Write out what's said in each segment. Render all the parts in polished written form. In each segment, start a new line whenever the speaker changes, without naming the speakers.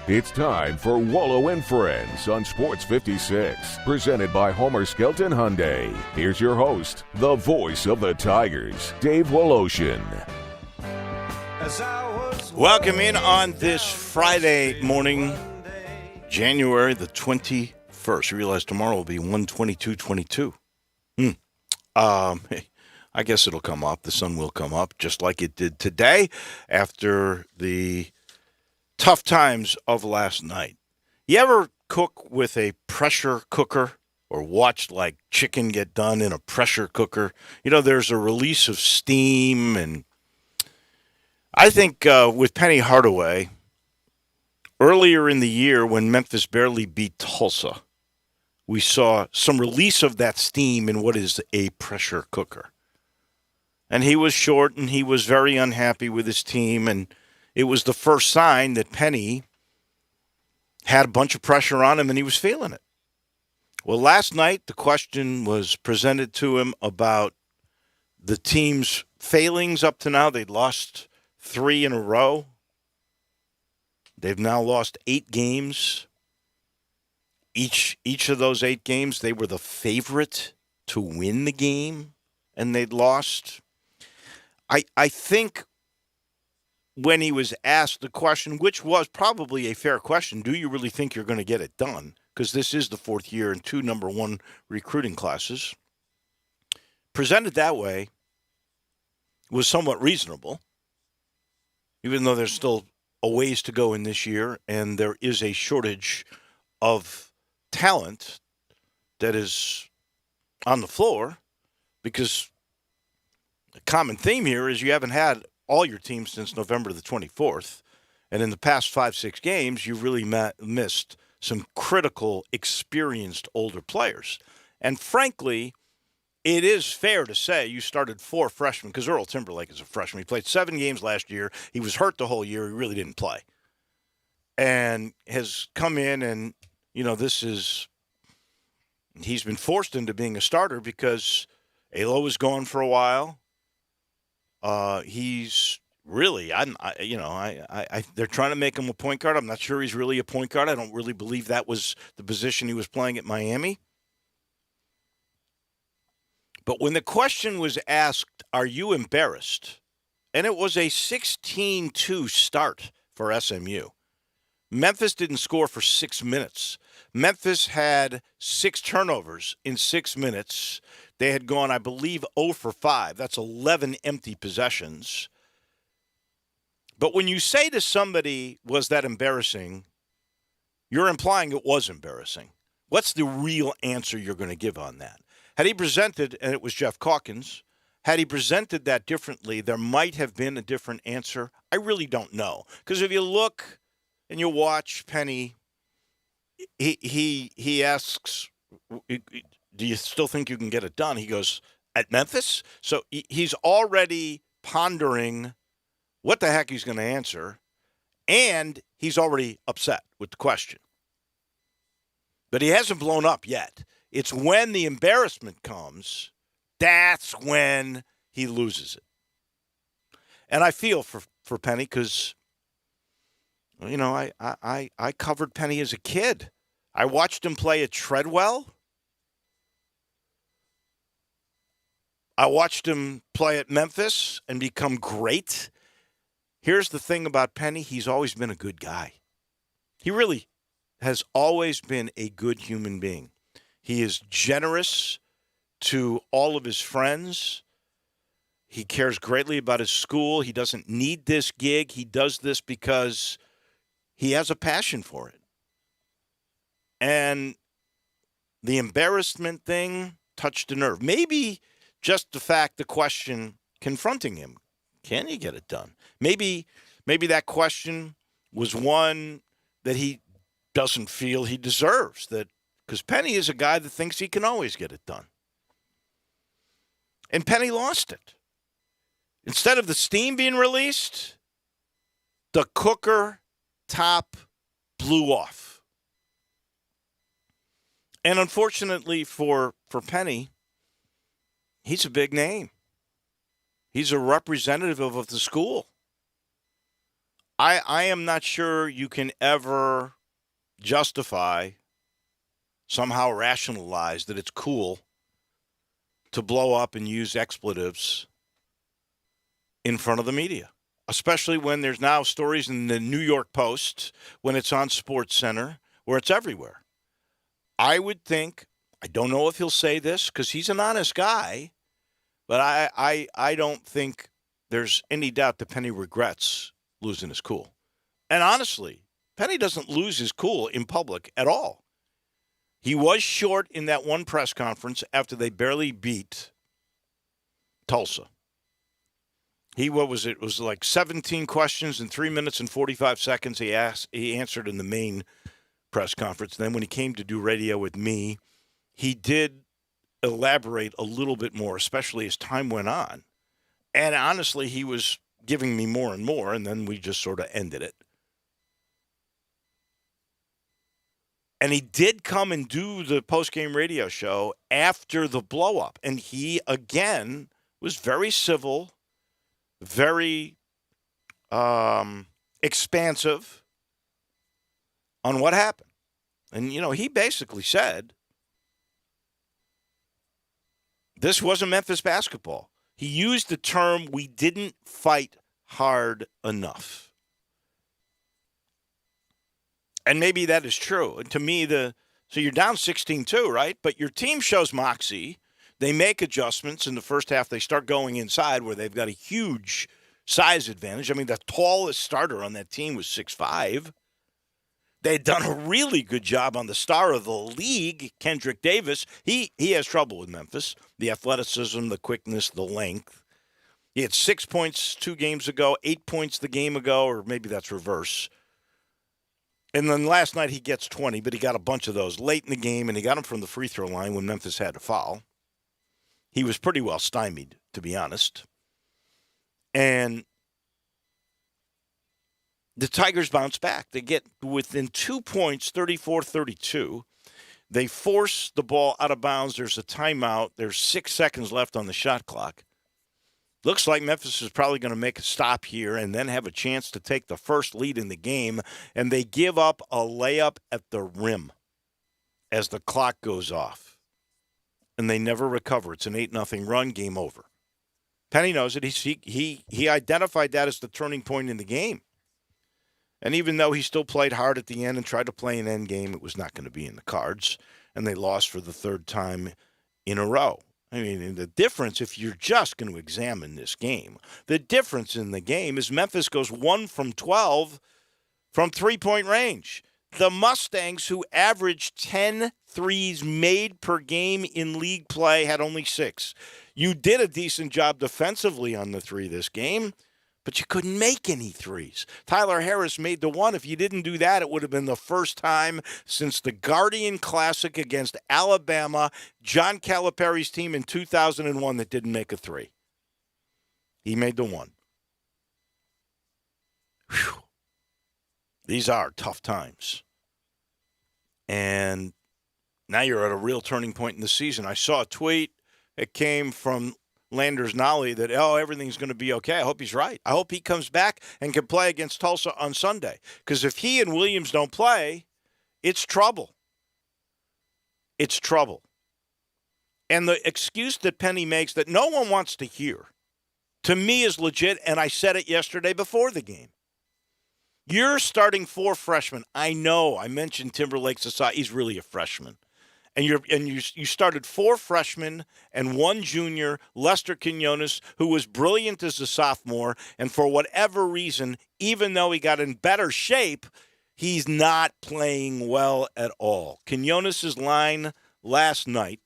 It's time for Wallow and Friends on Sports 56, presented by Homer Skelton Hyundai. Here's your host, the voice of the Tigers, Dave Woloshin.
Welcome in on this Friday morning, January the 21st. You realize tomorrow will be 1/22/22. I guess it'll come up. The sun will come up just like it did today after the tough times of last night. You ever cook with a pressure cooker or watch like chicken get done in a pressure cooker? You know, there's a release of steam, and I think with Penny Hardaway, earlier in the year when Memphis barely beat Tulsa, we saw some release of that steam in what is a pressure cooker. And he was short, and he was very unhappy with his team, and it was the first sign that Penny had a bunch of pressure on him, and he was feeling it. Well, last night, the question was presented to him about the team's failings up to now. They'd lost 3 in a row. They've now lost 8 games. Each of those 8 games, they were the favorite to win the game, and they'd lost. I think when he was asked the question, which was probably a fair question, do you really think you're going to get it done? Because this is the 4th year in 2 number 1 recruiting classes. Presented that way was somewhat reasonable, even though there's still a ways to go in this year, and there is a shortage of talent that is on the floor, because the common theme here is you haven't had all your teams since November the 24th, and in the past 5-6 games, you've really missed some critical, experienced older players. And frankly, it is fair to say you started 4 freshmen, because Earl Timberlake is a freshman. He played 7 games last year. He was hurt the whole year. He really didn't play. And has come in and, you know, he's been forced into being a starter because Alo was gone for a while. He's really, they're trying to make him a point guard. I'm not sure he's really a point guard. I don't really believe that was the position he was playing at Miami. But when the question was asked, are you embarrassed? And it was a 16-2 start for SMU. Memphis didn't score for 6 minutes. Memphis had 6 turnovers in 6 minutes. They had gone, I believe, 0 for 5. That's 11 empty possessions. But when you say to somebody, was that embarrassing, you're implying it was embarrassing. What's the real answer you're going to give on that? Had he presented, and it was Jeff Calkins, had he presented that differently, there might have been a different answer. I really don't know. Because if you look and you watch Penny, he asks, do you still think you can get it done? He goes, at Memphis? So he's already pondering what the heck he's going to answer, and he's already upset with the question. But he hasn't blown up yet. It's when the embarrassment comes, that's when he loses it. And I feel for Penny because, you know, I covered Penny as a kid. I watched him play at Treadwell. I watched him play at Memphis and become great. Here's the thing about Penny. He's always been a good guy. He really has always been a good human being. He is generous to all of his friends. He cares greatly about his school. He doesn't need this gig. He does this because he has a passion for it. And the embarrassment thing touched a nerve. Maybe just the question confronting him. Can you get it done? Maybe that question was one that he doesn't feel he deserves, that because Penny is a guy that thinks he can always get it done. And Penny lost it. Instead of the steam being released, the cooker top blew off. And unfortunately for Penny, he's a big name. He's a representative of the school. I am not sure you can ever justify, somehow rationalize that it's cool to blow up and use expletives in front of the media, especially when there's now stories in the New York Post, when it's on Sports Center, where it's everywhere. I would think, I don't know if he'll say this because he's an honest guy, but I don't think there's any doubt that Penny regrets losing his cool. And honestly, Penny doesn't lose his cool in public at all. He was short in that one press conference after they barely beat Tulsa. What was it? It was like 17 questions in 3 minutes and 45 seconds he answered in the main press conference. And then when he came to do radio with me, he did elaborate a little bit more, especially as time went on. And honestly, he was giving me more and more, and then we just sort of ended it. And he did come and do the post-game radio show after the blow-up. And he, again, was very civil, very expansive on what happened. And, he basically said, this wasn't Memphis basketball. He used the term, we didn't fight hard enough. And maybe that is true. And to me, so you're down 16-2, right? But your team shows moxie. They make adjustments in the first half. They start going inside where they've got a huge size advantage. I mean, the tallest starter on that team was 6'5". They had done a really good job on the star of the league, Kendrick Davis. He has trouble with Memphis. The athleticism, the quickness, the length. He had 6 points 2 games ago, 8 points the game ago, or maybe that's reverse. And then last night he gets 20, but he got a bunch of those late in the game, and he got them from the free throw line when Memphis had to foul. He was pretty well stymied, to be honest. And the Tigers bounce back. They get within 2 points, 34-32. They force the ball out of bounds. There's a timeout. There's 6 seconds left on the shot clock. Looks like Memphis is probably going to make a stop here and then have a chance to take the first lead in the game. And they give up a layup at the rim as the clock goes off. And they never recover. It's an 8-0 run, game over. Penny knows it. He identified that as the turning point in the game. And even though he still played hard at the end and tried to play an end game, it was not going to be in the cards. And they lost for the third time in a row. I mean, the difference, if you're just going to examine this game, the difference in the game is Memphis goes 1 from 12 from three-point range. The Mustangs, who averaged 10 threes made per game in league play, had only 6. You did a decent job defensively on the three this game, but you couldn't make any threes. Tyler Harris made the one. If you didn't do that, it would have been the first time since the Guardian Classic against Alabama, John Calipari's team in 2001, that didn't make a three. He made the one. Whew. These are tough times. And now you're at a real turning point in the season. I saw a tweet that came from Landers Nolly that, everything's going to be okay. I hope he's right. I hope he comes back and can play against Tulsa on Sunday. Because if he and Williams don't play, it's trouble. It's trouble. And the excuse that Penny makes that no one wants to hear, to me, is legit, and I said it yesterday before the game. You're starting 4 freshmen. I know. I mentioned Timberlake Society. He's really a freshman. And you started 4 freshmen and 1 junior, Lester Quinones, who was brilliant as a sophomore. And for whatever reason, even though he got in better shape, he's not playing well at all. Quinones' line last night,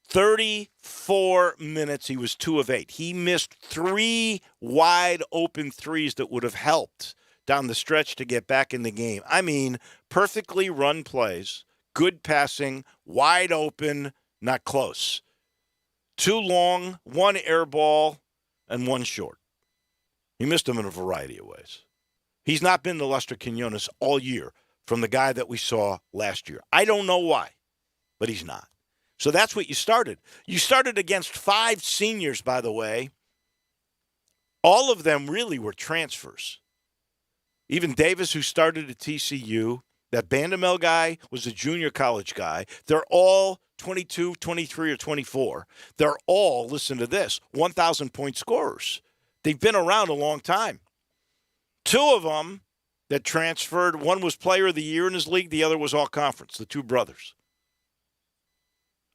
34 minutes, he was 2 of 8. He missed 3 wide open threes that would have helped down the stretch to get back in the game. I mean, perfectly run plays. Good passing, wide open, not close. 2 long, 1 air ball, and 1 short. He missed them in a variety of ways. He's not been the Lester Quinones all year from the guy that we saw last year. I don't know why, but he's not. So that's what you started. You started against 5 seniors, by the way. All of them really were transfers. Even Davis, who started at TCU, that Bandamel guy was a junior college guy. They're all 22, 23, or 24. They're all, listen to this, 1,000-point scorers. They've been around a long time. Two of them that transferred, one was player of the year in his league, the other was all conference, the two brothers.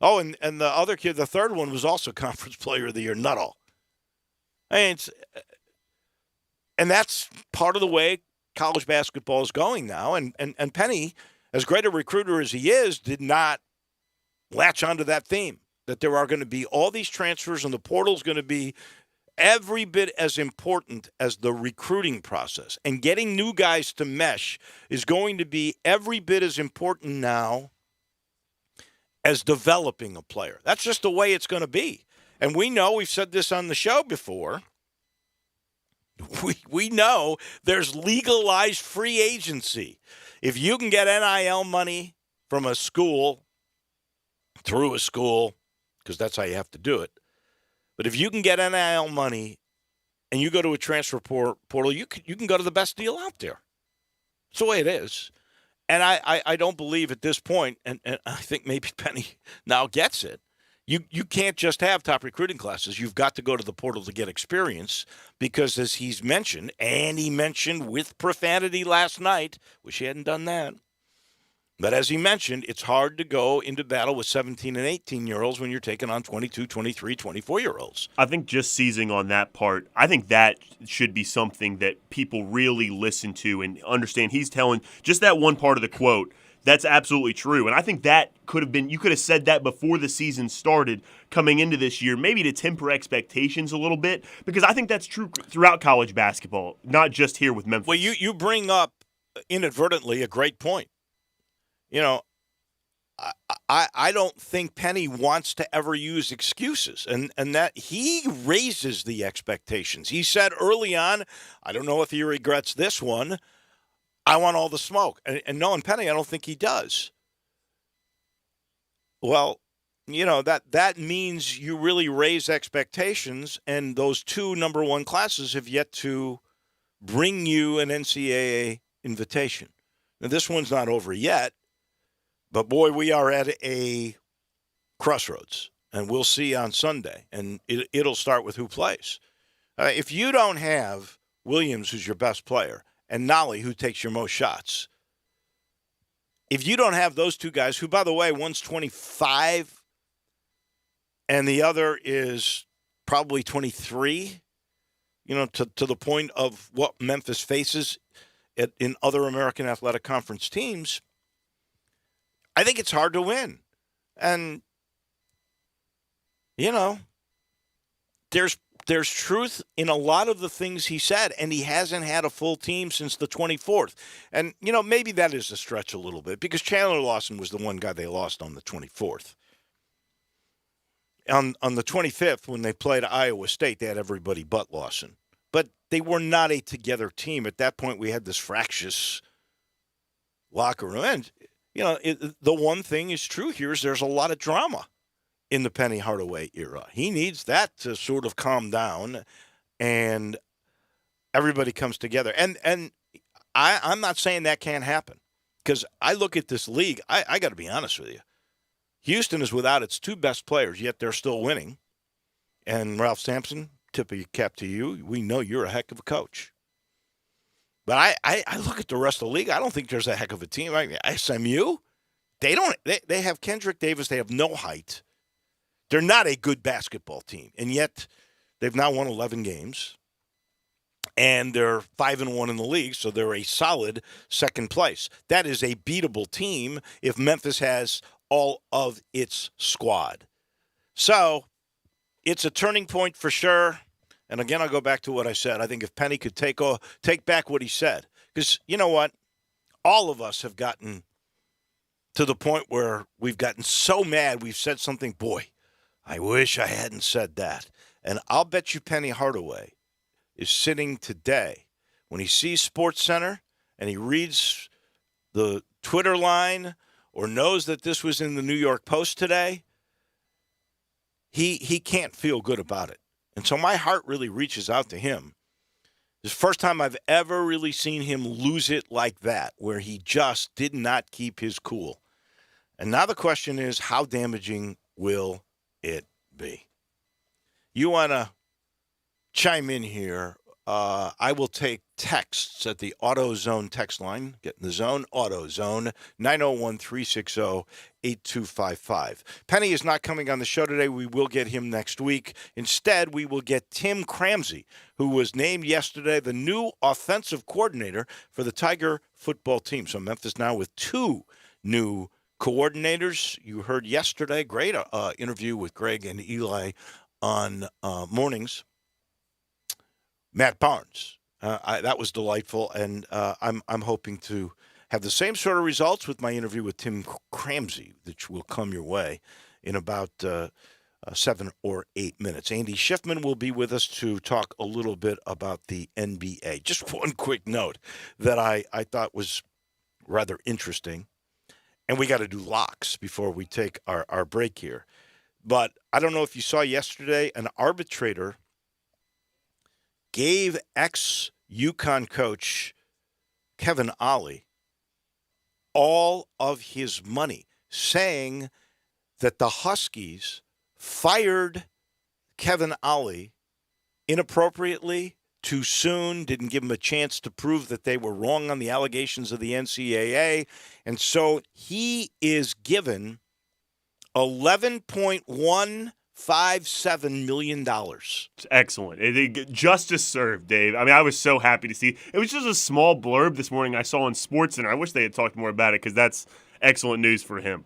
Oh, and the other kid, the third one, was also conference player of the year, Nuttall. And that's part of the way college basketball is going now. And Penny, as great a recruiter as he is, did not latch onto that theme, that there are going to be all these transfers and the portal is going to be every bit as important as the recruiting process. And getting new guys to mesh is going to be every bit as important now as developing a player. That's just the way it's going to be. And we know, we've said this on the show before, we know there's legalized free agency. If you can get NIL money from a school, through a school, because that's how you have to do it, but if you can get NIL money and you go to a transfer portal, you can go to the best deal out there. It's the way it is. And I don't believe at this point, and I think maybe Penny now gets it, you can't just have top recruiting classes. You've got to go to the portal to get experience because, as he's mentioned, and he mentioned with profanity last night, wish he hadn't done that, but as he mentioned, it's hard to go into battle with 17 and 18-year-olds when you're taking on 22, 23, 24-year-olds.
I think just seizing on that part, I think that should be something that people really listen to and understand. He's telling just that one part of the quote. That's absolutely true. And I think that could have been, you could have said that before the season started coming into this year, maybe to temper expectations a little bit, because I think that's true throughout college basketball, not just here with Memphis.
Well, you bring up inadvertently a great point. You know, I don't think Penny wants to ever use excuses, and that he raises the expectations. He said early on, I don't know if he regrets this one, I want all the smoke. And knowing Penny, I don't think he does. Well, you know, that means you really raise expectations, and those two number one classes have yet to bring you an NCAA invitation. Now, this one's not over yet, but boy, we are at a crossroads, and we'll see on Sunday, and it'll start with who plays. If you don't have Williams, who's your best player, and Nolly, who takes your most shots, if you don't have those two guys, who, by the way, one's 25 and the other is probably 23, you know, to the point of what Memphis faces in other American Athletic Conference teams, I think it's hard to win. And, you know, there's truth in a lot of the things he said, and he hasn't had a full team since the 24th. And, you know, maybe that is a stretch a little bit because Chandler Lawson was the one guy they lost on the 24th. On the 25th, when they played Iowa State, they had everybody but Lawson. But they were not a together team. At that point, we had this fractious locker room. And, you know, the one thing is true here is there's a lot of drama in the Penny Hardaway era. He needs that to sort of calm down and everybody comes together. And I'm not saying that can't happen because I look at this league. I got to be honest with you. Houston is without its two best players, yet they're still winning. And Ralph Sampson, tip of your cap to you. We know you're a heck of a coach. But I look at the rest of the league. I don't think there's a heck of a team. I mean, SMU, they have Kendrick Davis. They have no height. They're not a good basketball team. And yet they've now won 11 games. And they're 5-1 in the league, so they're a solid second place. That is a beatable team if Memphis has all of its squad. So it's a turning point for sure. And again, I'll go back to what I said. I think if Penny could take back what he said, because you know what? All of us have gotten to the point where we've gotten so mad we've said something, boy, I wish I hadn't said that. And I'll bet you Penny Hardaway is sitting today when he sees SportsCenter and he reads the Twitter line or knows that this was in the New York Post today, he can't feel good about it. And so my heart really reaches out to him This is the first time I've ever really seen him lose it like that, where he just did not keep his cool. And now the question is, how damaging will it be? You want to chime in here? I will take texts at the AutoZone text line. Get in the zone, AutoZone, 901-360-8255. Penny is not coming on the show today. We will get him next week. Instead, we will get Tim Cramsey, who was named yesterday the new offensive coordinator for the Tiger football team. So Memphis now with 2 new coordinators. You heard yesterday, great interview with Greg and Eli on mornings. Matt Barnes. That was delightful, and I'm hoping to have the same sort of results with my interview with Tim Cramsey, which will come your way in about 7 or 8 minutes. Andy Schiffman will be with us to talk a little bit about the NBA. Just one quick note that I thought was rather interesting, and we got to do locks before we take our break here. But I don't know if you saw yesterday, an arbitrator gave ex-UConn coach Kevin Ollie all of his money, saying that the Huskies fired Kevin Ollie inappropriately, too soon, didn't give him a chance to prove that they were wrong on the allegations of the NCAA, and so he is given $11.157 million.
It's excellent. Justice served, Dave. I mean, I was so happy to see. It was just a small blurb this morning I saw on SportsCenter. I wish they had talked more about it because that's excellent news for him.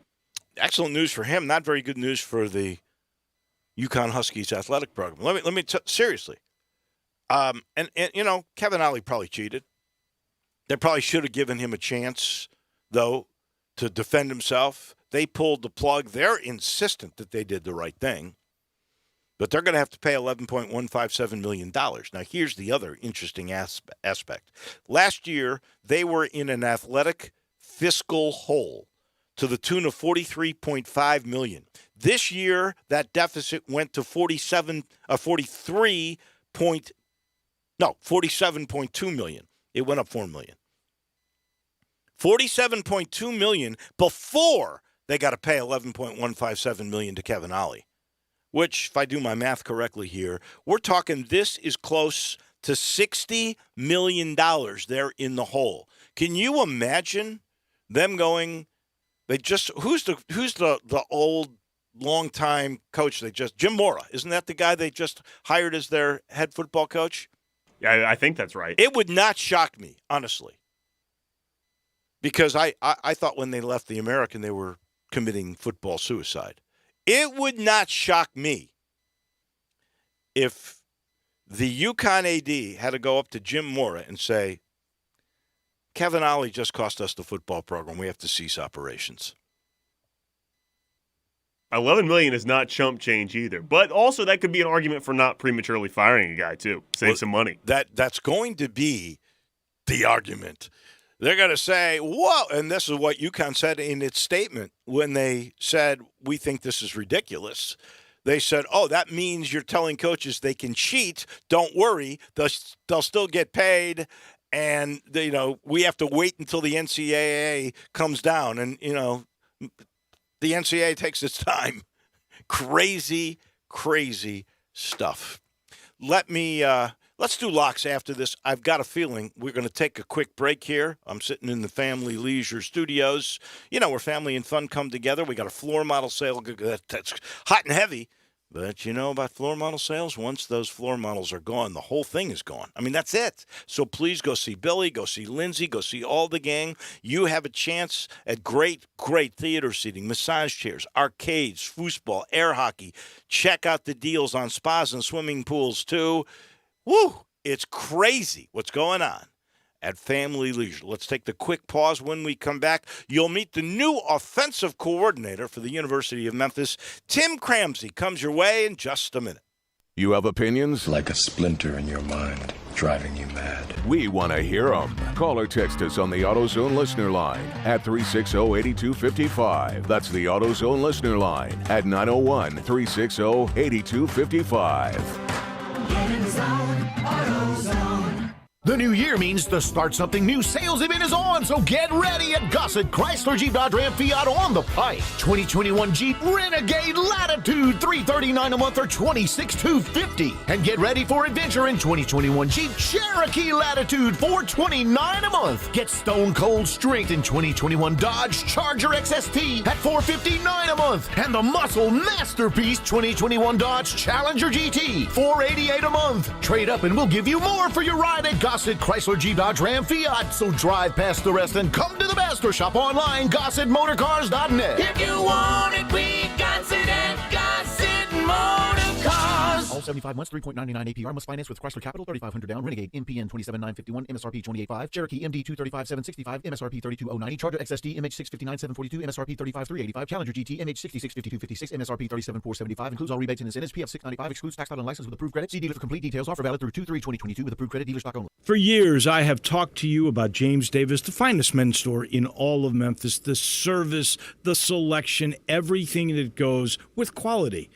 Excellent news for him. Not very good news for the UConn Huskies athletic program. Let me seriously. And you know, Kevin Ollie probably cheated. They probably should have given him a chance, though, to defend himself. They pulled the plug. They're insistent that they did the right thing. But they're going to have to pay $11.157 million. Now, here's the other interesting aspect. Last year, they were in an athletic fiscal hole to the tune of $43.5 million. This year, that deficit went to $47.2 million. It went up $4 million. $47.2 million before they got to pay $11.157 million to Kevin Ollie, which, if I do my math correctly here, we're talking this is close to $60 million they're in the hole. Can you imagine them going? Who's the old longtime coach? Jim Mora, isn't that the guy they just hired as their head football coach?
Yeah, I think that's right.
It would not shock me, honestly, because I thought when they left the American they were committing football suicide. It would not shock me if the UConn AD had to go up to Jim Mora and say, Kevin Ollie just cost us the football program. We have to cease operations.
$11 million is not chump change either. But also that could be an argument for not prematurely firing a guy, too. Save some money.
That's going to be the argument. They're going to say, whoa, and this is what UConn said in its statement when they said, we think this is ridiculous. They said, oh, that means you're telling coaches they can cheat. Don't worry. They'll still get paid. And, we have to wait until the NCAA comes down. And, the NCAA takes its time. Crazy, crazy stuff. Let's do locks after this. I've got a feeling we're going to take a quick break here. I'm sitting in the Family Leisure Studios, where family and fun come together. We got a floor model sale that's hot and heavy. But you know about floor model sales? Once those floor models are gone, the whole thing is gone. I mean, that's it. So please go see Billy, go see Lindsay, go see all the gang. You have a chance at great, great theater seating, massage chairs, arcades, foosball, air hockey. Check out the deals on spas and swimming pools, too. Woo! It's crazy what's going on at Family Leisure. Let's take the quick pause. When we come back, you'll meet the new offensive coordinator for the University of Memphis. Tim Cramsey comes your way in just a minute.
You have opinions?
Like a splinter in your mind, driving you mad.
We want to hear them. Call or text us on the AutoZone listener line at 360-8255. That's the AutoZone listener line at 901-360-8255.
Get in the zone, AutoZone. The new year means the Start Something New sales event is on, so get ready at Gossett Chrysler Jeep Dodge Ram Fiat on the pike. 2021 Jeep Renegade Latitude, $339 a month or $26,250. And get ready for adventure in 2021 Jeep Cherokee Latitude, $429 a month. Get stone cold strength in 2021 Dodge Charger XST at $459 a month. And the muscle masterpiece 2021 Dodge Challenger GT, $488 a month. Trade up and we'll give you more for your ride at Gossett Chrysler Jeep Dodge Ram Fiat. So drive past the rest and come to the best or shop online, GossettMotorCars.net.
If you want it, we got it at Gossett Motorcars.
All 75 months, 3.99 APR. Must finance with Chrysler Capital, $3,500 down. Renegade MPN 27,951, MSRP 28,5. Cherokee MD 235,765, MSRP 32,090. Charger XSD MH 659,742, MSRP 35,385. Challenger GT MH 66,5256, MSRP 37,475. Includes all rebates and incentives. PF 695. Excludes tax title and license with approved credit. See dealer for complete details. Offer valid through 2/3/2022 with approved credit. Dealer stock only.
For years, I have talked to you about James Davis, the finest men's store in all of Memphis. The service, the selection, everything that goes with quality.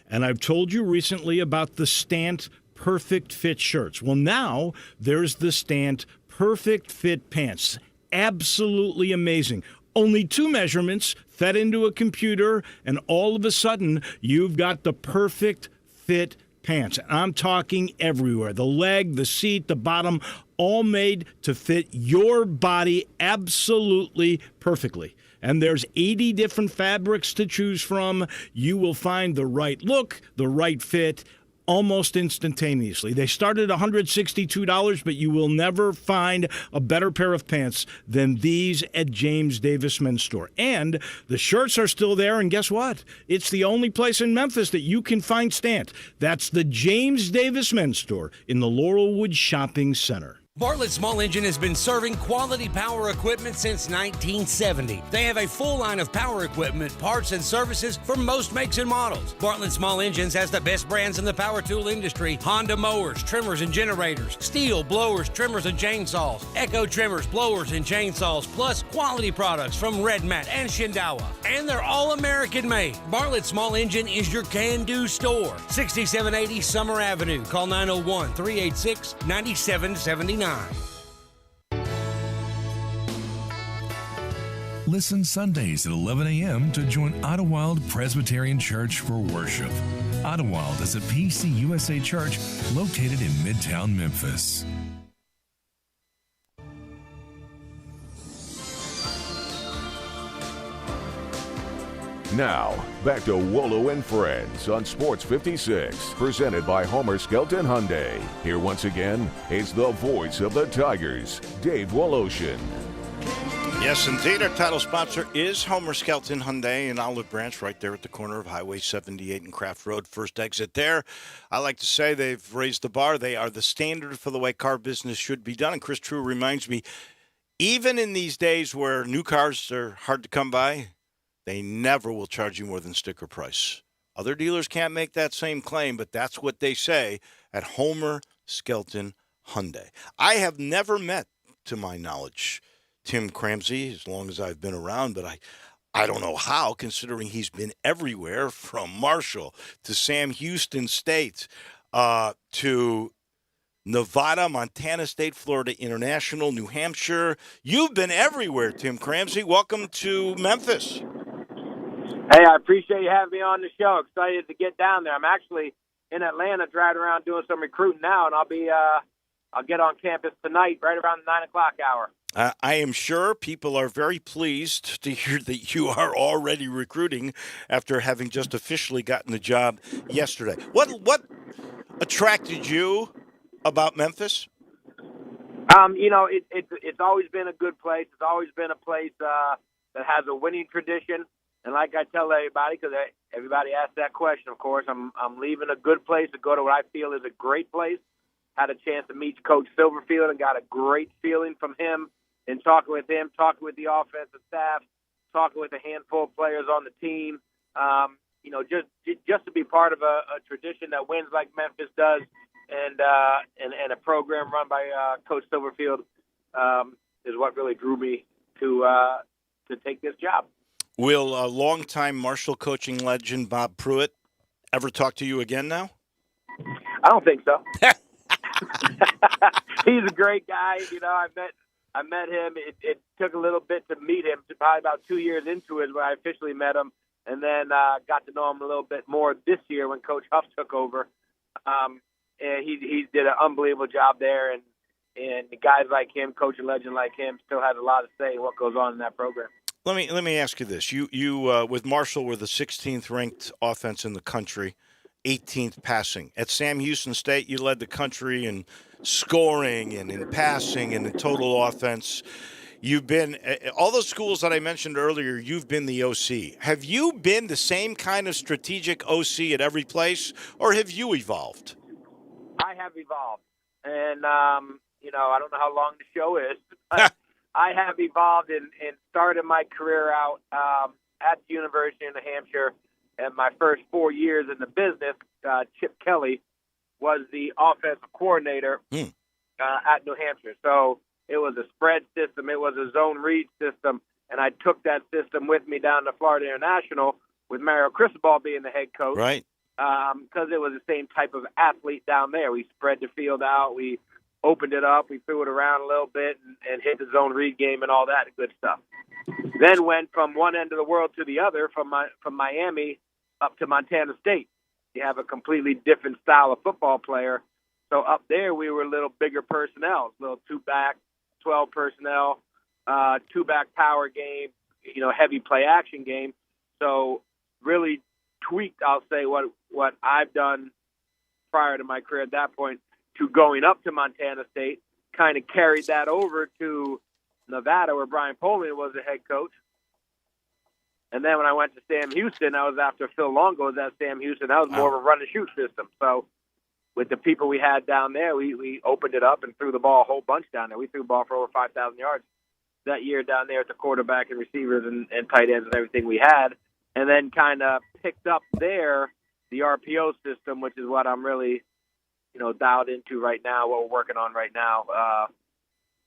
And I've told you recently about the Stant Perfect Fit shirts. Well, now there's the Stant Perfect Fit pants. Absolutely amazing. Only 2 measurements fed into a computer, and all of a sudden, you've got the perfect fit pants. I'm talking everywhere. The leg, the seat, the bottom, all made to fit your body absolutely perfectly. And there's 80 different fabrics to choose from. You will find the right look, the right fit, almost instantaneously. They start at $162, but you will never find a better pair of pants than these at James Davis Men's Store. And the shirts are still there, and guess what? It's the only place in Memphis that you can find Stant. That's the James Davis Men's Store in the Laurelwood Shopping Center.
Bartlett Small Engine has been serving quality power equipment since 1970. They have a full line of power equipment, parts, and services for most makes and models. Bartlett Small Engines has the best brands in the power tool industry: Honda mowers, trimmers, and generators, Steel blowers, trimmers, and chainsaws, Echo trimmers, blowers, and chainsaws, plus quality products from Red Mat and Shindawa. And they're all American made. Bartlett Small Engine is your can-do store. 6780 Summer Avenue. Call 901-386-9779.
Listen Sundays at 11 a.m. to join Idlewild Presbyterian Church for worship. Idlewild is a PCUSA church located in Midtown Memphis.
Now, back to Wolo and Friends on Sports 56, presented by Homer Skelton Hyundai. Here once again is the voice of the Tigers, Dave Woloshin.
Yes, indeed. Our title sponsor is Homer Skelton Hyundai in Olive Branch, right there at the corner of Highway 78 and Craft Road. First exit there. I like to say they've raised the bar. They are the standard for the way car business should be done. And Chris True reminds me, even in these days where new cars are hard to come by, they never will charge you more than sticker price. Other dealers can't make that same claim, but that's what they say at Homer Skelton Hyundai. I have never met, to my knowledge, Tim Cramsey as long as I've been around, but I don't know how, considering he's been everywhere from Marshall to Sam Houston State to Nevada, Montana State, Florida International, New Hampshire. You've been everywhere, Tim Cramsey. Welcome to Memphis.
Hey, I appreciate you having me on the show. Excited to get down there. I'm actually in Atlanta driving around doing some recruiting now, and I'll get on campus tonight right around the 9 o'clock hour.
I am sure people are very pleased to hear that you are already recruiting after having just officially gotten the job yesterday. What attracted you about Memphis?
It's always been a good place. It's always been a place that has a winning tradition. And like I tell everybody, because everybody asks that question, of course, I'm leaving a good place to go to what I feel is a great place. Had a chance to meet Coach Silverfield and got a great feeling from him in talking with him, talking with the offensive staff, talking with a handful of players on the team. Just to be part of a tradition that wins like Memphis does, and a program run by Coach Silverfield is what really drew me to take this job.
Will a longtime Marshall coaching legend Bob Pruitt ever talk to you again now?
I don't think so. He's a great guy. I met him. It took a little bit to meet him. Probably about 2 years into it when I officially met him, and then got to know him a little bit more this year when Coach Huff took over. And he did an unbelievable job there, and guys like him, coach and legend like him, still has a lot to say in what goes on in that program.
Let me ask you this: you with Marshall were the 16th ranked offense in the country, 18th passing. At Sam Houston State, you led the country in scoring and in passing and in total offense. You've been all those schools that I mentioned earlier. You've been the OC. Have you been the same kind of strategic OC at every place, or have you evolved?
I have evolved, and I don't know how long the show is. But I have evolved and started my career out at the University of New Hampshire. And my first 4 years in the business, Chip Kelly was the offensive coordinator at New Hampshire. So it was a spread system. It was a zone read system. And I took that system with me down to Florida International with Mario Cristobal being the head coach.
Right.
Because it was the same type of athlete down there. We spread the field out. We opened it up. We threw it around a little bit and hit the zone read game and all that good stuff. Then went from one end of the world to the other, from Miami up to Montana State. You have a completely different style of football player. So up there, we were a little bigger personnel, little two-back, 12 personnel, two-back power game, heavy play-action game. So really tweaked, I'll say, what I've done prior to my career at that point to going up to Montana State, kind of carried that over to Nevada where Brian Polian was the head coach. And then when I went to Sam Houston, I was after Phil Longo was at Sam Houston. That was more of a run-and-shoot system. So with the people we had down there, we opened it up and threw the ball a whole bunch down there. We threw the ball for over 5,000 yards that year down there at the quarterback and receivers and tight ends and everything we had. And then kind of picked up there the RPO system, which is what I'm really dialed into right now, what we're working on right now,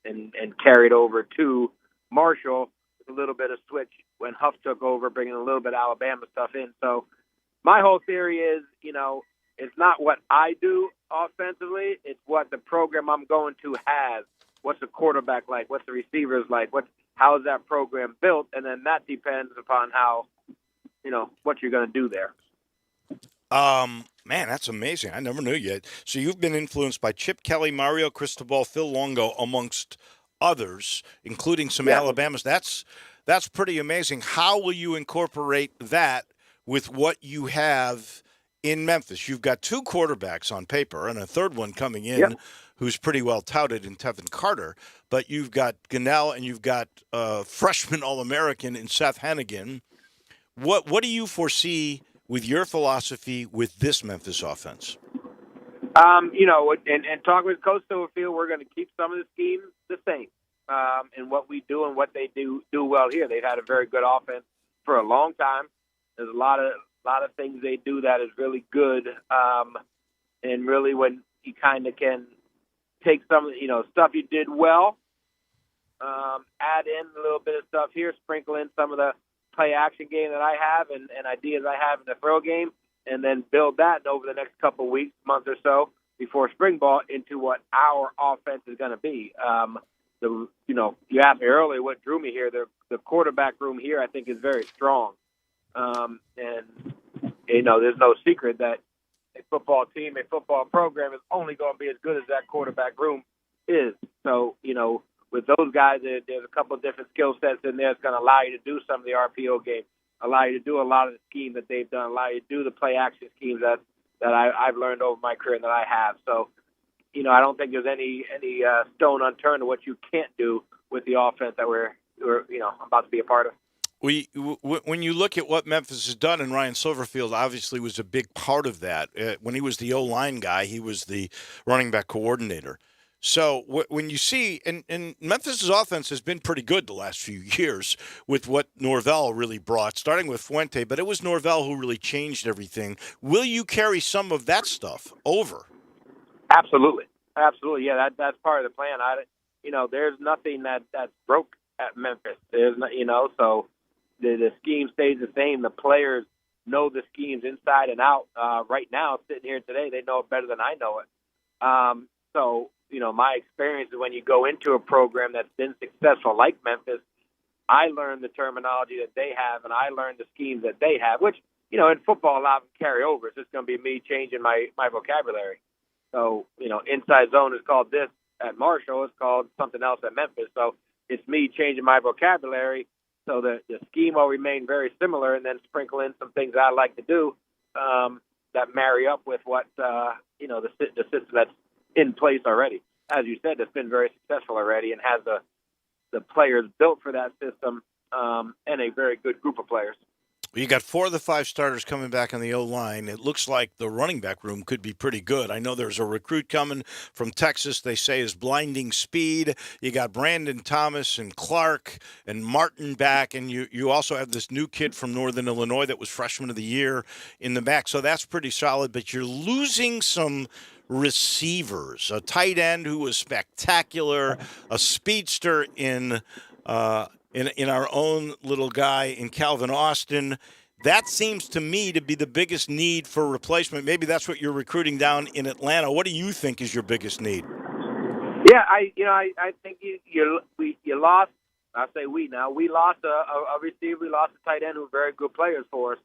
and carried over to Marshall with a little bit of switch when Huff took over, bringing a little bit of Alabama stuff in. So my whole theory is, it's not what I do offensively, it's what the program I'm going to has. What's the quarterback like? What's the receivers like? How is that program built? And then that depends upon how, what you're going to do there.
Man, that's amazing. I never knew yet. So you've been influenced by Chip Kelly, Mario Cristobal, Phil Longo, amongst others, including some Alabamas. That's pretty amazing. How will you incorporate that with what you have in Memphis? You've got two quarterbacks on paper and a third one coming in who's pretty well touted in Tevin Carter. But you've got Gunnell and you've got freshman All-American in Seth Hennigan. What do you foresee with your philosophy with this Memphis offense?
And talking with Coach Silverfield, we're going to keep some of the schemes the same. And what we do and what they do well here. They've had a very good offense for a long time. There's a lot of things they do that is really good. And really when you kind of can take some, stuff you did well, add in a little bit of stuff here, sprinkle in some of the play action game that I have and ideas I have in the throw game, and then build that over the next couple of weeks, month or so before spring ball into what our offense is going to be. You asked me earlier what drew me here. The quarterback room here, I think, is very strong. And there's no secret that a football team, a football program is only going to be as good as that quarterback room is. So, with those guys, there's a couple of different skill sets in there that's going to allow you to do some of the RPO game, allow you to do a lot of the scheme that they've done, allow you to do the play action schemes that I've learned over my career and that I have. So, I don't think there's any stone unturned to what you can't do with the offense that we're about to be a part of.
When you look at what Memphis has done, and Ryan Silverfield obviously was a big part of that. When he was the O-line guy, he was the running back coordinator. So when you see, and Memphis' offense has been pretty good the last few years with what Norvell really brought, starting with Fuente, but it was Norvell who really changed everything. Will you carry some of that stuff over?
Absolutely. Yeah, that's part of the plan. There's nothing that's broke at Memphis. There's not, so the scheme stays the same. The players know the schemes inside and out. Right now, sitting here today, they know it better than I know it. So, my experience is when you go into a program that's been successful like Memphis, I learned the terminology that they have, and I learned the schemes that they have, which, in football, a lot of them carry over. It's just going to be me changing my vocabulary. So, inside zone is called this at Marshall. It's called something else at Memphis. So it's me changing my vocabulary so that the scheme will remain very similar, and then sprinkle in some things I like to do that marry up with what, the system that's in place already. As you said, it's been very successful already and has the players built for that system and a very good group of players.
You got 4 of the 5 starters coming back on the O-line. It looks like the running back room could be pretty good. I know there's a recruit coming from Texas they say is blinding speed. You got Brandon Thomas and Clark and Martin back, and you also have this new kid from Northern Illinois that was freshman of the year in the back. So that's pretty solid, but you're losing some receivers, a tight end who was spectacular, a speedster in our own little guy in Calvin Austin. That seems to me to be the biggest need for replacement. Maybe that's what you're recruiting down in Atlanta. What do you think is your biggest need?
Yeah, I think you lost. I say we now. We lost a receiver. We lost a tight end who were very good players for us.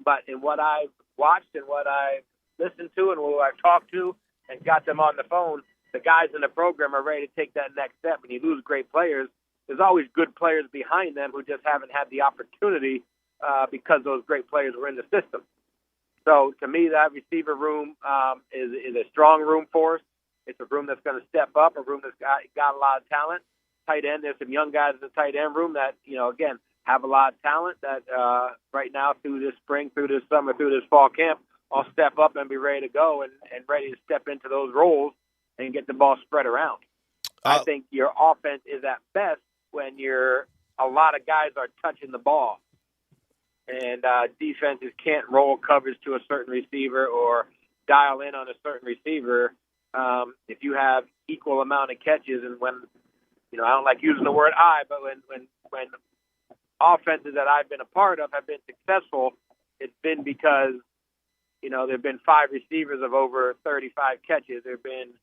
But in what I've watched and what I've listened to and who I've talked to and got them on the phone, the guys in the program are ready to take that next step. When you lose great players, there's always good players behind them who just haven't had the opportunity because those great players were in the system. So to me, that receiver room is a strong room for us. It's a room that's going to step up, a room that's got a lot of talent. Tight end, there's some young guys in the tight end room that, again, have a lot of talent that right now through this spring, through this summer, through this fall camp, I'll step up and be ready to go and ready to step into those roles and get the ball spread around. I think your offense is at best when a lot of guys are touching the ball. And defenses can't roll coverage to a certain receiver or dial in on a certain receiver if you have equal amount of catches. And when, I don't like using the word but when offenses that I've been a part of have been successful, it's been because, there have been 5 receivers of over 35 catches. There have been,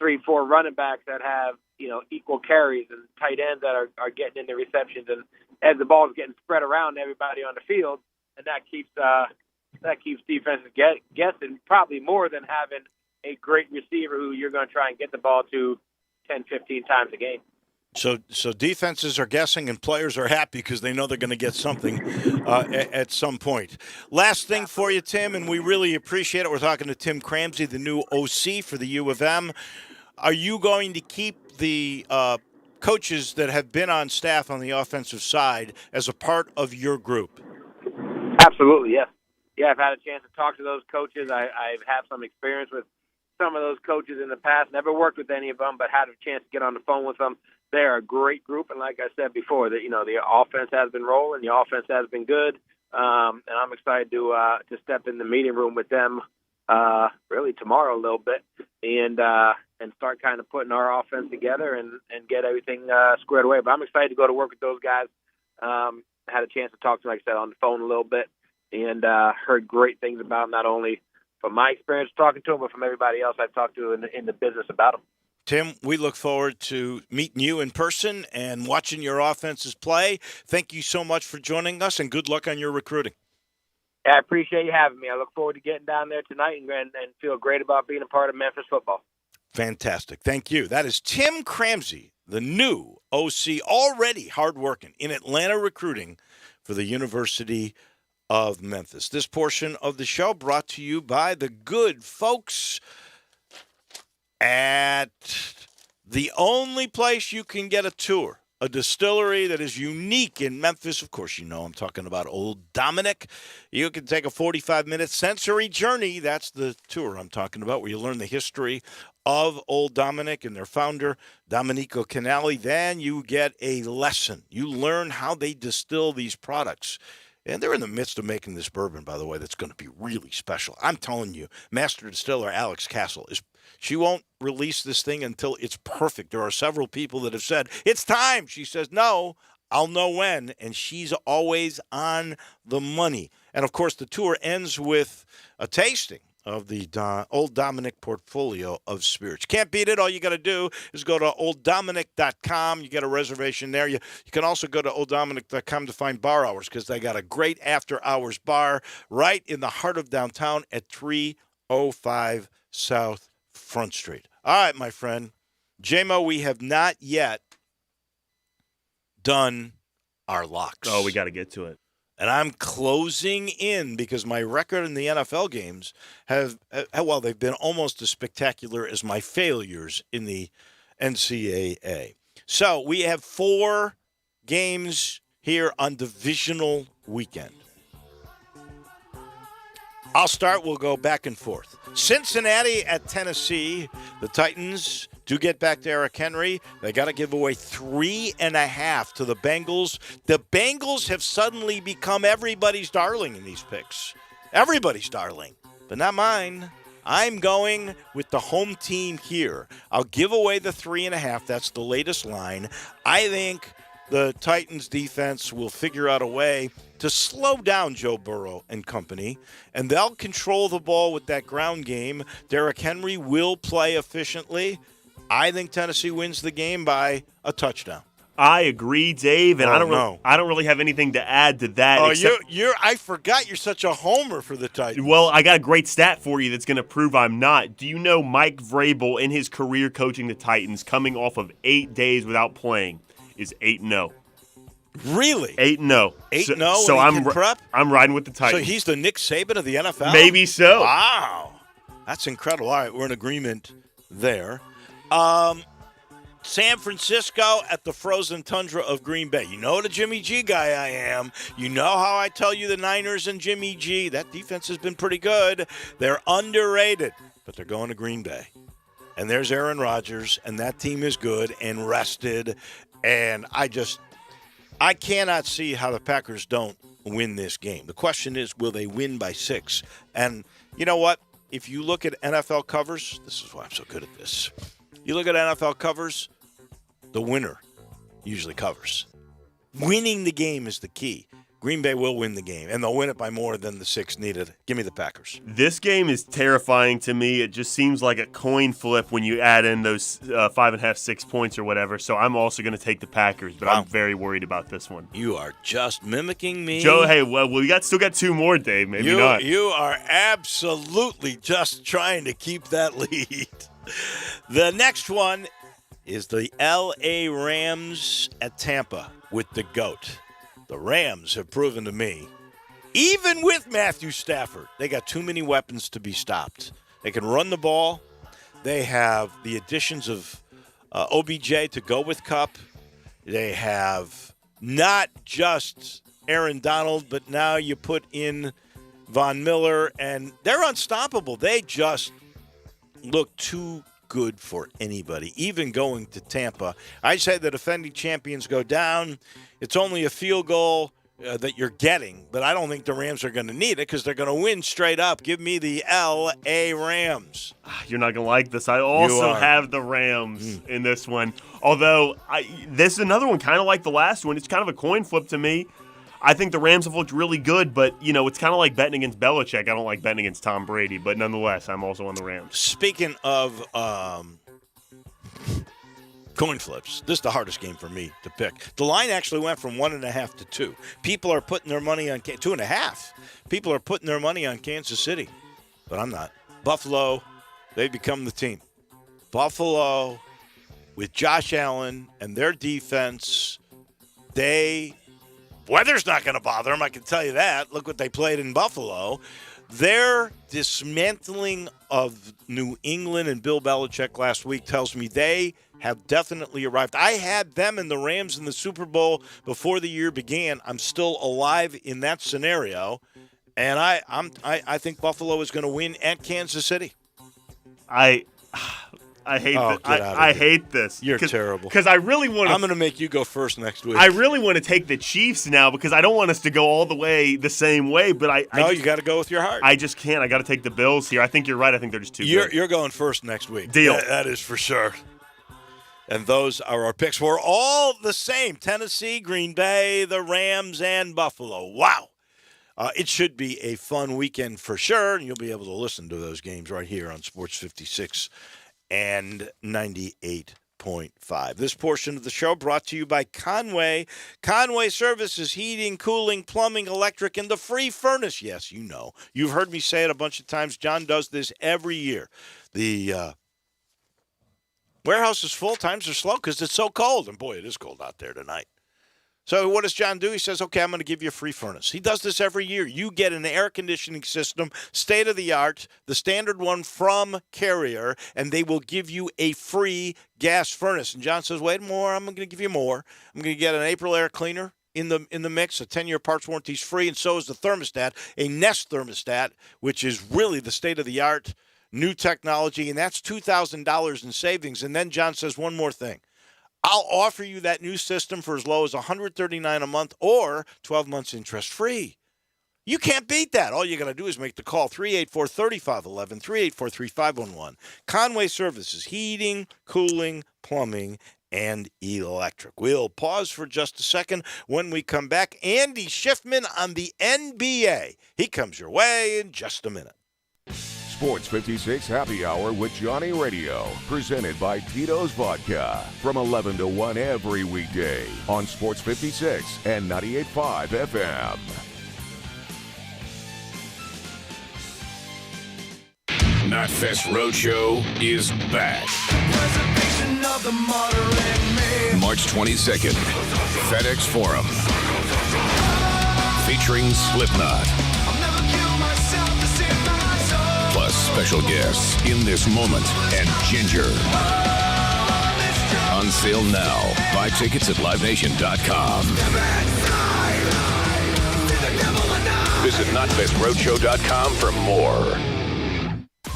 3-4 running backs that have, equal carries, and tight ends that are getting in the receptions. And as the ball is getting spread around everybody on the field, and that keeps defenses guessing probably more than having a great receiver who you're going to try and get the ball to 10, 15 times a game.
So defenses are guessing and players are happy because they know they're going to get something at some point. Last thing for you, Tim, and we really appreciate it. We're talking to Tim Cramsey, the new OC for the U of M. Are you going to keep the coaches that have been on staff on the offensive side as a part of your group?
Absolutely, yes. Yeah, I've had a chance to talk to those coaches. I've had some experience with some of those coaches in the past. Never worked with any of them, but had a chance to get on the phone with them. They're a great group, and like I said before, that the offense has been rolling, the offense has been good, and I'm excited to step in the meeting room with them really tomorrow a little bit, and start kind of putting our offense together and get everything squared away. But I'm excited to go to work with those guys. Had a chance to talk to them, like I said, on the phone a little bit, and heard great things about them, not only from my experience talking to them, but from everybody else I've talked to in the business about them.
Tim, we look forward to meeting you in person and watching your offenses play. Thank you so much for joining us, and good luck on your recruiting.
I appreciate you having me. I look forward to getting down there tonight and feel great about being a part of Memphis football.
Fantastic. Thank you. That is Tim Cramsey, the new OC, already hardworking in Atlanta recruiting for the University of Memphis. This portion of the show brought to you by the good folks at the only place you can get a tour, a distillery that is unique in Memphis. Of course, I'm talking about Old Dominick. You can take a 45-minute sensory journey. That's the tour I'm talking about, where you learn the history of Old Dominick and their founder, Domenico Canali. Then you get a lesson. You learn how they distill these products. And they're in the midst of making this bourbon, by the way, that's going to be really special. I'm telling you, master distiller Alex Castle, she won't release this thing until it's perfect. There are several people that have said, it's time. She says, no, I'll know when. And she's always on the money. And, of course, the tour ends with a tasting of the Old Dominick portfolio of spirits. Can't beat it. All you got to do is go to olddominick.com. You get a reservation there. You can also go to olddominick.com to find bar hours because they got a great after-hours bar right in the heart of downtown at 305 South Front Street. All right, my friend. J-Mo, we have not yet done our locks.
Oh, we got to get to it.
And I'm closing in because my record in the NFL games they've been almost as spectacular as my failures in the NCAA. So we have 4 games here on divisional weekend. I'll start. We'll go back and forth. Cincinnati at Tennessee. The Titans do get back to Eric Henry. They got to give away 3.5 to the Bengals. The Bengals have suddenly become everybody's darling in these picks. Everybody's darling, but not mine. I'm going with the home team here. I'll give away the 3.5. That's the latest line. I think the Titans defense will figure out a way to slow down Joe Burrow and company, and they'll control the ball with that ground game. Derrick Henry will play efficiently. I think Tennessee wins the game by a touchdown.
I agree, Dave, and I don't really have anything to add to that.
Oh, I forgot you're such a homer for the Titans.
Well, I got a great stat for you that's going to prove I'm not. Do you know Mike Vrabel, in his career coaching the Titans, coming off of 8 days without playing, is 8-0.
Really?
8-0.
8-0.
So
prep?
I'm riding with the Titans.
So he's the Nick Saban of the NFL?
Maybe so.
Wow. That's incredible. All right, we're in agreement there. San Francisco at the frozen tundra of Green Bay. You know what a Jimmy G guy I am. You know how I tell you the Niners and Jimmy G. That defense has been pretty good. They're underrated, but they're going to Green Bay. And there's Aaron Rodgers, and that team is good and rested. And I cannot see how the Packers don't win this game. The question is, will they win by 6? And you know what? If you look at NFL covers, this is why I'm so good at this. You look at NFL covers, the winner usually covers. Winning the game is the key. Green Bay will win the game, and they'll win it by more than the 6 needed. Give me the Packers.
This game is terrifying to me. It just seems like a coin flip when you add in those 5.5, 6 points or whatever. So I'm also going to take the Packers, but I'm very worried about this one.
You are just mimicking me.
Joe, hey, well, we still got 2 more, Dave. Maybe not.
You are absolutely just trying to keep that lead. The next one is the L.A. Rams at Tampa with the GOAT. The Rams have proven to me, even with Matthew Stafford, they got too many weapons to be stopped. They can run the ball. They have the additions of OBJ to go with Kupp. They have not just Aaron Donald, but now you put in Von Miller, and they're unstoppable. They just look too good for anybody, even going to Tampa. I say the defending champions go down. It's only a field goal that you're getting, but I don't think the Rams are going to need it because they're going to win straight up. Give me the L.A. Rams.
You're not going to like this. I also have the Rams in this one. Although, this is another one kind of like the last one. It's kind of a coin flip to me. I think the Rams have looked really good, but, it's kind of like betting against Belichick. I don't like betting against Tom Brady, but nonetheless, I'm also on the Rams.
Speaking of coin flips, this is the hardest game for me to pick. The line actually went from 1.5 to 2. People are putting their money on 2.5. People are putting their money on Kansas City, but I'm not. Buffalo, they become the team. Buffalo, with Josh Allen and their defense, weather's not going to bother them, I can tell you that. Look what they played in Buffalo. Their dismantling of New England and Bill Belichick last week tells me they have definitely arrived. I had them and the Rams in the Super Bowl before the year began. I'm still alive in that scenario, and I think Buffalo is going to win at Kansas City.
I hate this. I hate this.
You're terrible.
Because I really want to.
I'm going to make you go first next week.
I really want to take the Chiefs now because I don't want us to go all the way the same way. But
you got to go with your heart.
I just can't. I got to take the Bills here. I think you're right. I think they're just too good.
You're going first next week.
Deal.
That is for sure. And those are our picks. We're all the same. Tennessee, Green Bay, the Rams, and Buffalo. Wow. It should be a fun weekend for sure, and you'll be able to listen to those games right here on Sports 56 and 98.5. This portion of the show brought to you by Conway. Conway Services, heating, cooling, plumbing, electric, and the free furnace. Yes, you know. You've heard me say it a bunch of times. John does this every year. The warehouse is full. Times are slow because it's so cold. And, boy, it is cold out there tonight. So what does John do? He says, okay, I'm going to give you a free furnace. He does this every year. You get an air conditioning system, state-of-the-art, the standard one from Carrier, and they will give you a free gas furnace. And John says, wait more, I'm going to give you more. I'm going to get an April air cleaner in the mix. A 10-year parts warranty is free, and so is the thermostat, a Nest thermostat, which is really the state-of-the-art new technology, and that's $2,000 in savings. And then John says one more thing. I'll offer you that new system for as low as $139 a month or 12 months interest-free. You can't beat that. All you got to do is make the call, 384-3511, 384-3511. Conway Services, heating, cooling, plumbing, and electric. We'll pause for just a second. When we come back, Andy Schiffman on the NBA. He comes your way in just a minute.
Sports 56 Happy Hour with Johnny Radio, presented by Tito's Vodka, from 11 to 1 every weekday on Sports 56 and 98.5 FM.
Knotfest Roadshow is back. March 22nd, FedEx Forum, featuring Slipknot. Plus special guests In This Moment and Ginger. On sale now. Buy tickets at LiveNation.com. Visit NotFestRoadshow.com for more.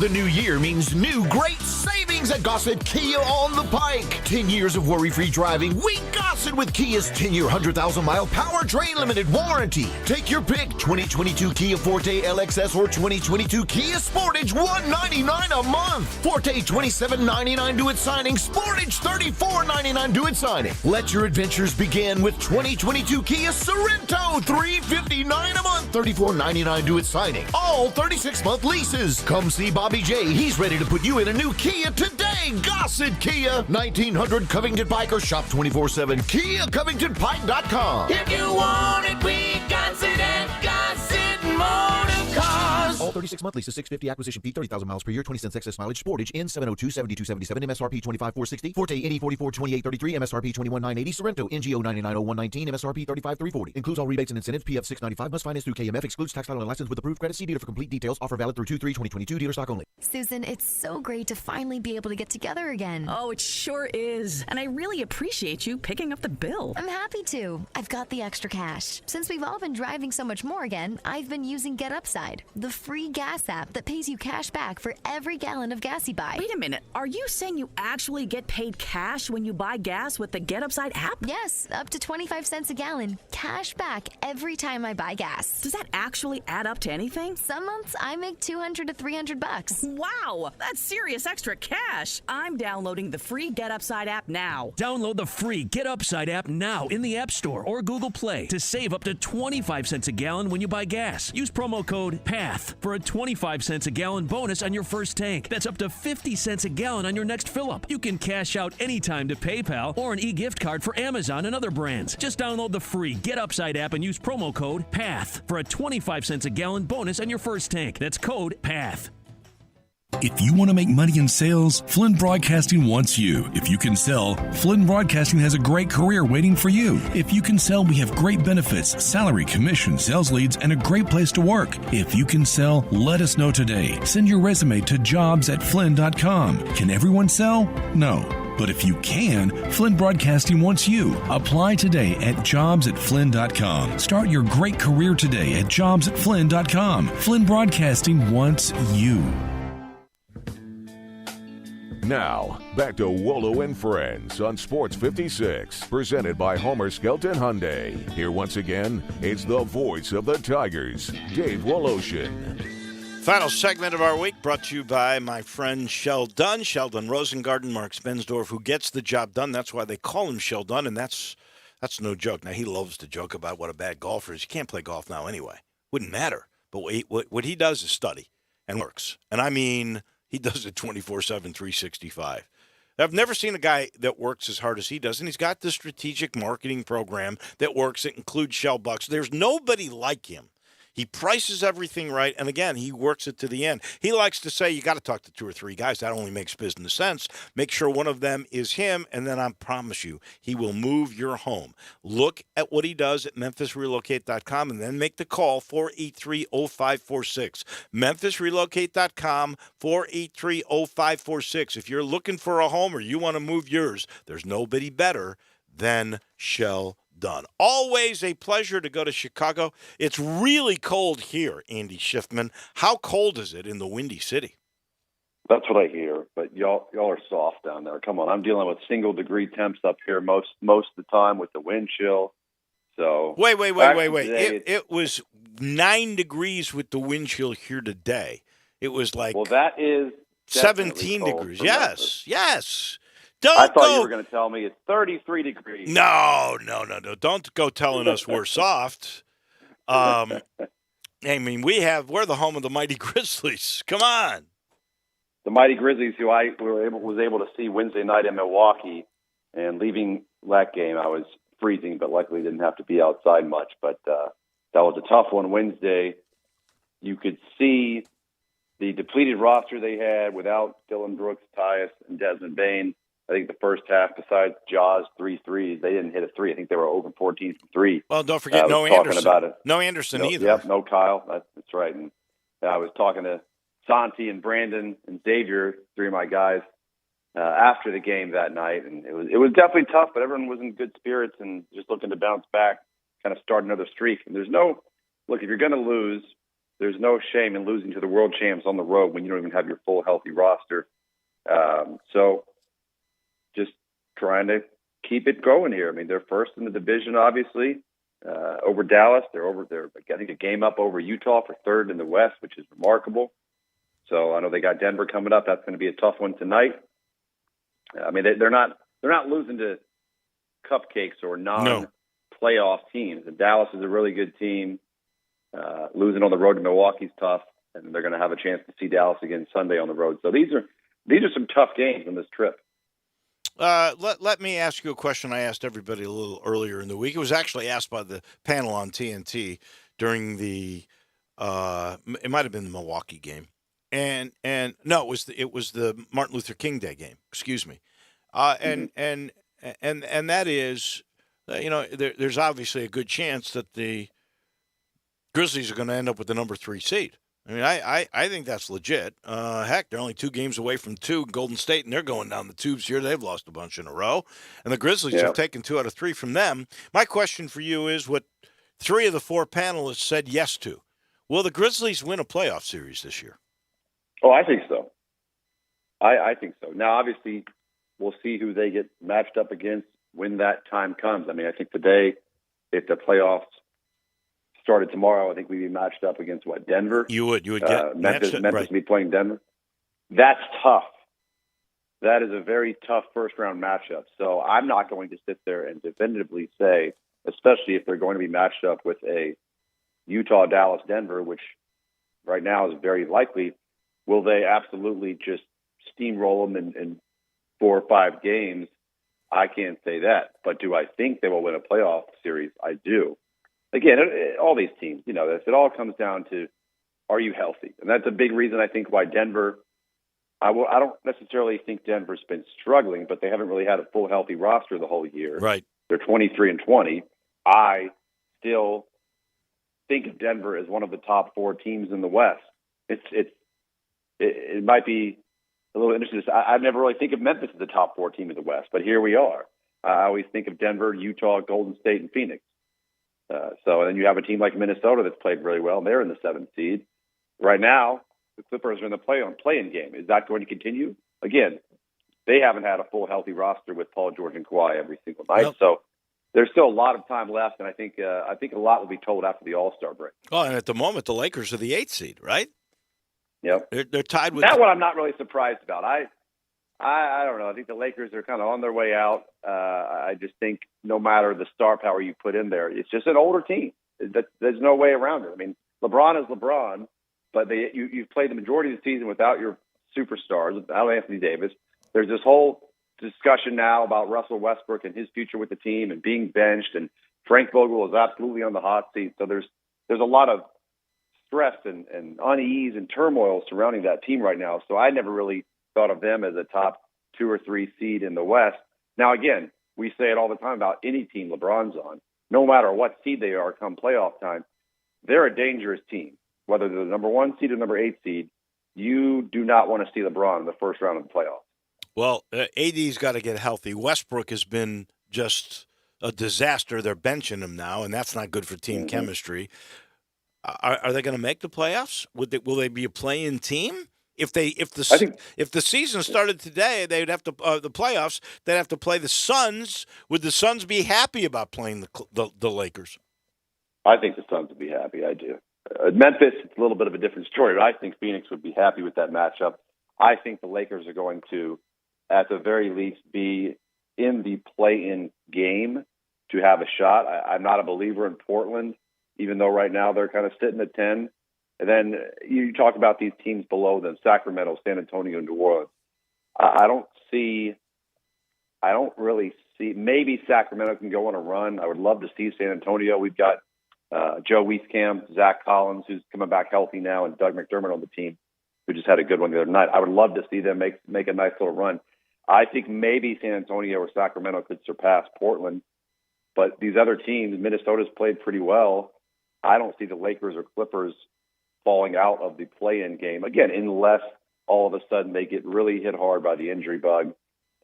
The new year means new great savings at Gossett Kia on the Pike. 10 years of worry-free driving. We Gossett with Kia's 10-year, 100,000-mile powertrain limited warranty. Take your pick. 2022 Kia Forte LXS or 2022 Kia Sportage, $199 a month. Forte, $27.99 due at signing. Sportage, $34.99 due at signing. Let your adventures begin with 2022 Kia Sorento, $359 a month, $34.99 due at signing. All 36-month leases. Come see Bobby J. He's ready to put you in a new Kia today. Gossett Kia, 1900 Covington Pike, or shop 24/7. KiaCovingtonPike.com.
If you want it, we got it at Gossett Motor Cars.
All 36-month leases, $650 acquisition fee, 30,000 miles per year, 20 cents excess mileage. Sportage, N702, 7277, MSRP 25,460. Forte, NE44, 2833, MSRP 21,980. Sorrento, NGO 990119, MSRP 35,340. Includes all rebates and incentives. PF 695. Must finance through KMF. Excludes tax title and license with approved credit. See dealer for complete details. Offer valid through 2/3/2022. Dealer stock only.
Susan, it's so great to finally be able to get together again.
Oh, it sure is. And I really appreciate you picking up the bill.
I'm happy to. I've got the extra cash. Since we've all been driving so much more again, I've been using Get Upside, the free gas app that pays you cash back for every gallon of gas you buy.
Wait a minute. Are you saying you actually get paid cash when you buy gas with the Get Upside app?
Yes, up to 25 cents a gallon. Cash back every time I buy gas.
Does that actually add up to anything?
Some months I make $200 to $300.
Wow, that's serious extra cash. I'm downloading the free Get Upside app now.
Download the free Get Upside app now in the App Store or Google Play to save up to 25 cents a gallon when you buy gas. Use promo code PATH for a 25 cents a gallon bonus on your first tank. That's up to 50 cents a gallon on your next fill-up. You can cash out anytime to PayPal or an e-gift card for Amazon and other brands. Just download the free Get Upside app and use promo code PATH for a 25 cents a gallon bonus on your first tank. That's code PATH.
If you want to make money in sales, Flynn Broadcasting wants you. If you can sell, Flynn Broadcasting has a great career waiting for you. If you can sell, we have great benefits, salary, commission, sales leads, and a great place to work. If you can sell, let us know today. Send your resume to jobs@flynn.com. Can everyone sell? No. But if you can, Flynn Broadcasting wants you. Apply today at jobs@flynn.com. Start your great career today at jobs@flynn.com. Flynn Broadcasting wants you.
Now, back to Wolo and Friends on Sports 56, presented by Homer Skelton Hyundai. Here once again, it's the voice of the Tigers, Dave Woloshin.
Final segment of our week brought to you by my friend Sheldon Rosengarten, Mark Spensdorf, who gets the job done. That's why they call him Sheldon, and that's no joke. Now, he loves to joke about what a bad golfer is. You can't play golf now anyway. Wouldn't matter. But what he does is study and works. And I mean, he does it 24/7, 365. I've never seen a guy that works as hard as he does, and he's got the strategic marketing program that works. It includes Shell Bucks. There's nobody like him. He prices everything right, and again, he works it to the end. He likes to say, you got to talk to 2 or 3 guys. That only makes business sense. Make sure one of them is him, and then I promise you, he will move your home. Look at what he does at MemphisRelocate.com, and then make the call, 483-0546. MemphisRelocate.com, 483-0546. If you're looking for a home or you want to move yours, there's nobody better than Shell Done. Always a pleasure to go to Chicago. It's really cold here, Andy Schiffman. How cold is it in the Windy City?
That's what I hear, but y'all are soft down there. Come on, I'm dealing with single-degree temps up here most of the time with the wind chill. So
wait. It was 9 degrees with the wind chill here today. It was like
that is
17 degrees. Yes.
I thought you were going to tell me it's 33 degrees.
No. Don't go telling us we're soft. I mean, we're the home of the mighty Grizzlies. Come on.
The mighty Grizzlies, who I was able to see Wednesday night in Milwaukee, and leaving that game, I was freezing, but luckily didn't have to be outside much. But that was a tough one Wednesday. You could see the depleted roster they had without Dylan Brooks, Tyus, and Desmond Bain. I think the first half, besides Jaws 3 threes, they didn't hit a 3. I think they were over 14 from 3.
Well, don't forget no Anderson. No Anderson either.
Yep, no Kyle. That's right. And I was talking to Santi and Brandon and Xavier, 3 of my guys, after the game that night, and it was definitely tough. But everyone was in good spirits and just looking to bounce back, kind of start another streak. And if you're going to lose, there's no shame in losing to the world champs on the road when you don't even have your full healthy roster. So. Just trying to keep it going here. I mean, they're first in the division, obviously, over Dallas. They're I think a game up over Utah for third in the West, which is remarkable. So I know they got Denver coming up. That's going to be a tough one tonight. I mean, they're not losing to cupcakes or non-playoff teams. And Dallas is a really good team. Losing on the road to Milwaukee's tough, and they're going to have a chance to see Dallas again Sunday on the road. So these are some tough games on this trip.
Let me ask you a question I asked everybody a little earlier in the week. It was actually asked by the panel on TNT during the it might have been the Milwaukee game, and no, it was the Martin Luther King Day game. Excuse me, and that is, there's obviously a good chance that the Grizzlies are going to end up with the number 3 seed. I mean, I think that's legit. Heck, they're only 2 games away from 2. Golden State, and they're going down the tubes here. They've lost a bunch in a row. And the Grizzlies have taken 2 out of 3 from them. My question for you is what 3 of the 4 panelists said yes to. Will the Grizzlies win a playoff series this year?
Oh, I think so. I think so. Now, obviously, we'll see who they get matched up against when that time comes. I mean, I think today, if the playoffs started tomorrow, I think we'd be matched up against Denver.
You would get
Memphis
right.
would be playing Denver. That's tough. That is a very tough first-round matchup. So I'm not going to sit there and definitively say, especially if they're going to be matched up with a Utah, Dallas, Denver, which right now is very likely, will they absolutely just steamroll them in 4 or 5 games? I can't say that. But do I think they will win a playoff series? I do. Again, all these teams, it all comes down to, are you healthy? And that's a big reason I think why Denver, I don't necessarily think Denver's been struggling, but they haven't really had a full healthy roster the whole year.
Right.
They're 23-20. I still think of Denver as one of the top 4 teams in the West. It might be a little interesting. I never really think of Memphis as the top 4 team in the West, but here we are. I always think of Denver, Utah, Golden State, and Phoenix. So then you have a team like Minnesota that's played really well. They're in the 7th seed. Right now, the Clippers are in the play-in game. Is that going to continue? Again, they haven't had a full healthy roster with Paul George and Kawhi every single night. Well, so there's still a lot of time left, and I think a lot will be told after the All-Star break.
Oh, and at the moment, the Lakers are the 8th seed, right?
Yep.
They're tied with
that one. I'm not really surprised about. I don't know. I think the Lakers are kind of on their way out. I just think no matter the star power you put in there, it's just an older team. There's no way around it. I mean, LeBron is LeBron, but you've played the majority of the season without your superstars, without Anthony Davis. There's this whole discussion now about Russell Westbrook and his future with the team and being benched, and Frank Vogel is absolutely on the hot seat. So there's a lot of stress and unease and turmoil surrounding that team right now. So I never really thought of them as a top 2 or 3 seed in the West. Now, again, we say it all the time about any team LeBron's on. No matter what seed they are come playoff time, they're a dangerous team. Whether they're the number 1 seed or number 8 seed, you do not want to see LeBron in the first round of the playoffs.
Well, AD's got to get healthy. Westbrook has been just a disaster. They're benching him now, and that's not good for team chemistry. Are they going to make the playoffs? Will they be a play-in team? If the season started today, they'd have to the playoffs. They'd have to play the Suns. Would the Suns be happy about playing the Lakers?
I think the Suns would be happy. I do. Memphis, it's a little bit of a different story, but I think Phoenix would be happy with that matchup. I think the Lakers are going to, at the very least, be in the play-in game to have a shot. I'm not a believer in Portland, even though right now they're kind of sitting at 10. And then you talk about these teams below them, Sacramento, San Antonio, and New Orleans. I don't really see, maybe Sacramento can go on a run. I would love to see San Antonio. We've got Joe Wieskamp, Zach Collins, who's coming back healthy now, and Doug McDermott on the team, who just had a good one the other night. I would love to see them make a nice little run. I think maybe San Antonio or Sacramento could surpass Portland. But these other teams, Minnesota's played pretty well. I don't see the Lakers or Clippers falling out of the play-in game, again, unless all of a sudden they get really hit hard by the injury bug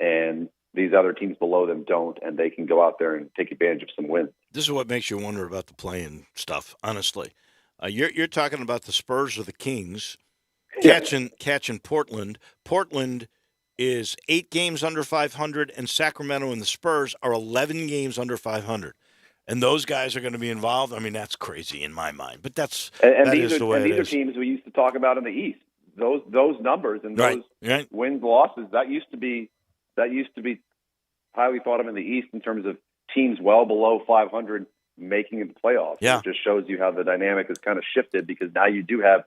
and these other teams below them don't, and they can go out there and take advantage of some wins.
This is what makes you wonder about the play-in stuff, honestly. You're talking about the Spurs or the Kings catching Portland. Portland is 8 games under 500, and Sacramento and the Spurs are 11 games under 500. And those guys are going to be involved. I mean, that's crazy in my mind, but that is the way it is.
These are teams we used to talk about in the East. Those numbers and those wins, losses, that used to be highly thought of in the East in terms of teams well below 500 making it the playoffs.
Yeah.
It just shows you how the dynamic has kind of shifted, because now you do have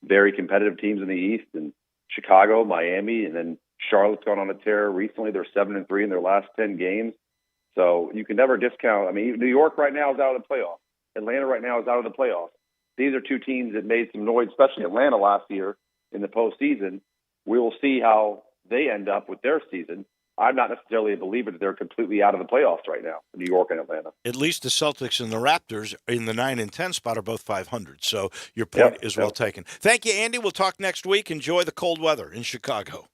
very competitive teams in the East, and Chicago, Miami, and then Charlotte's gone on a tear recently. They're 7-3 in their last 10 games. So you can never discount. I mean, New York right now is out of the playoffs. Atlanta right now is out of the playoffs. These are two teams that made some noise, especially Atlanta last year in the postseason. We will see how they end up with their season. I'm not necessarily a believer that they're completely out of the playoffs right now, New York and Atlanta.
At least the Celtics and the Raptors in the 9 and 10 spot are both 500. So your point is well taken. Thank you, Andy. We'll talk next week. Enjoy the cold weather in Chicago.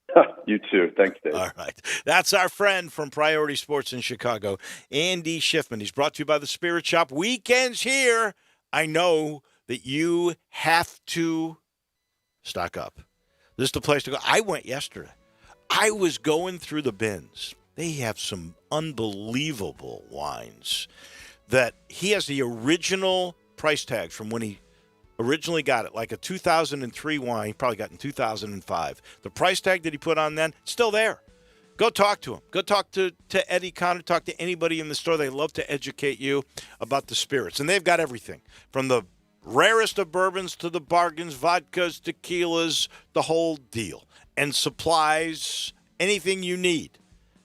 You too. Thanks, Dave.
All right. That's our friend from Priority Sports in Chicago, Andy Schiffman. He's brought to you by the Spirit Shop. Weekends here. I know that you have to stock up. This is the place to go. I went yesterday. I was going through the bins. They have some unbelievable wines that he has the original price tag from when he originally got it, like a 2003 wine. He probably got it in 2005. The price tag that he put on then, still there. Go talk to him. Go talk to Eddie Connor. Talk to anybody in the store. They love to educate you about the spirits. And they've got everything from the rarest of bourbons to the bargains, vodkas, tequilas, the whole deal. And supplies, anything you need.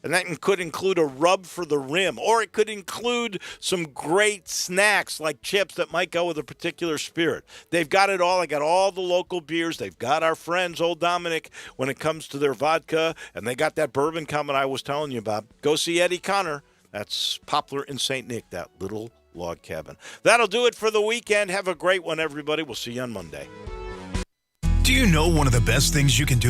And that could include a rub for the rim, or it could include some great snacks like chips that might go with a particular spirit. They've got it all. They got all the local beers. They've got our friends, Old Dominic, when it comes to their vodka, and they got that bourbon coming I was telling you about. Go see Eddie Connor. That's Poplar in St. Nick, that little log cabin. That'll do it for the weekend. Have a great one, everybody. We'll see you on Monday.
Do you know one of the best things you can do